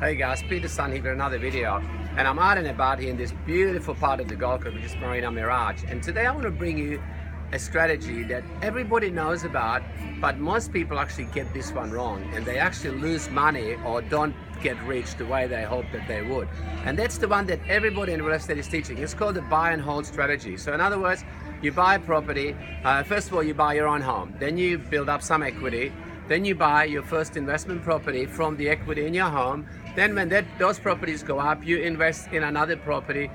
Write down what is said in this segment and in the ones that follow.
Hey guys, Peter Sun here with another video, and I'm out and about here in this beautiful part of the Gold Coast, which is Marina Mirage. And today I want to bring you a strategy that everybody knows about, but most people actually get this one wrong, and they actually lose money or don't get rich the way they hope that they would. And that's the one that everybody in real estate is teaching. It's called the buy and hold strategy. So in other words, you buy a property, first of all you buy your own home, then you build up some equity, then you buy your first investment property from the equity in your home. Then when those properties go up, you invest in another property,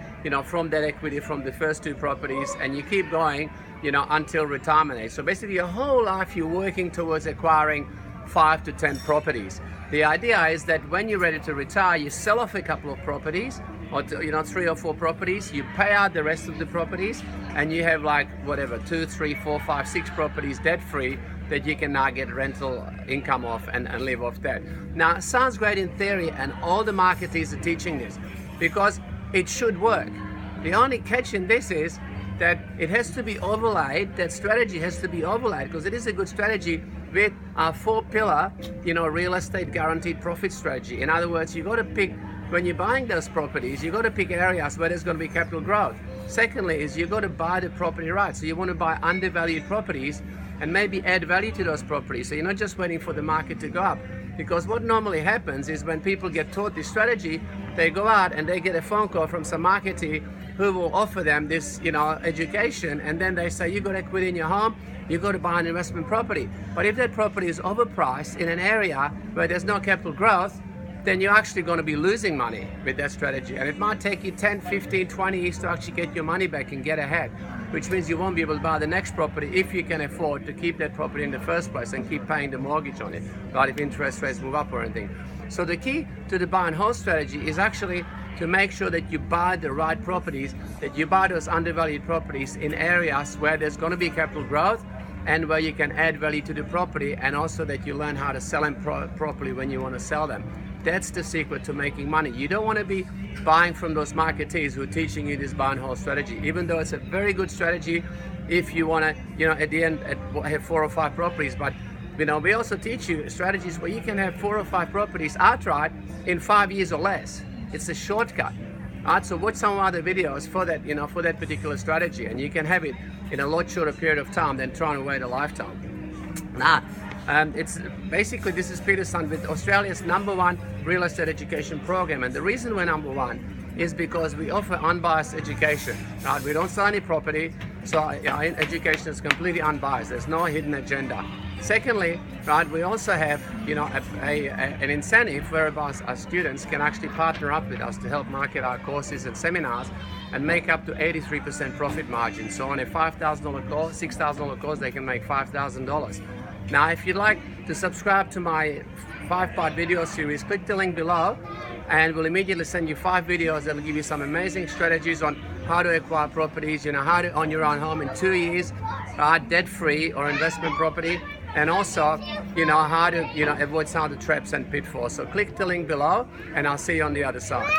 from that equity from the first two properties, and you keep going, until retirement age. So basically your whole life you're working towards acquiring 5 to 10 properties. The idea is that when you're ready to retire, you sell off a couple of properties, or 3 or 4 properties, you pay out the rest of the properties, and you have like whatever 2, 3, 4, 5, 6 properties debt free that you can now get rental income off and live off that. Now it sounds great in theory, and all the marketers are teaching this because it should work. The only catch in this is that it has to be overlaid, that strategy has to be overlaid, because it is a good strategy with a 4-pillar real estate guaranteed profit strategy. In other words, you got to pick, when you're buying those properties, you got to pick areas where there's going to be capital growth. Secondly is you got to buy the property right. So you want to buy undervalued properties and maybe add value to those properties. So you're not just waiting for the market to go up. Because what normally happens is when people get taught this strategy, they go out and they get a phone call from some marketer who will offer them this, education, and then they say, you got equity in your home, you got to buy an investment property. But if that property is overpriced in an area where there's no capital growth, then you're actually going to be losing money with that strategy. And it might take you 10, 15, 20 years to actually get your money back and get ahead, which means you won't be able to buy the next property if you can afford to keep that property in the first place and keep paying the mortgage on it, right, if interest rates move up or anything. So the key to the buy and hold strategy is actually to make sure that you buy the right properties, that you buy those undervalued properties in areas where there's going to be capital growth and where you can add value to the property, and also that you learn how to sell them properly when you want to sell them. That's the secret to making money. You don't want to be buying from those marketeers who are teaching you this buy and hold strategy, even though it's a very good strategy if you want to, at the end, have 4 or 5 properties. But we also teach you strategies where you can have 4 or 5 properties outright in 5 years or less. It's a shortcut. Alright, so watch some other videos for that, for that particular strategy, and you can have it in a lot shorter period of time than trying to wait a lifetime. Now, it's basically, this is Peter Sun with Australia's #1 real estate education program, and the reason we're #1 is because we offer unbiased education. Right? We don't sell any property, so our education is completely unbiased. There's no hidden agenda. Secondly, right, we also have an incentive whereby our students can actually partner up with us to help market our courses and seminars and make up to 83% profit margin. So on a $5,000 course, $6,000 course, they can make $5,000. Now, if you'd like to subscribe to my 5-part video series, click the link below and we'll immediately send you 5 videos that will give you some amazing strategies on how to acquire properties, how to own your own home in 2 years, debt-free or investment property, and also, how to, avoid some of the traps and pitfalls. So click the link below and I'll see you on the other side.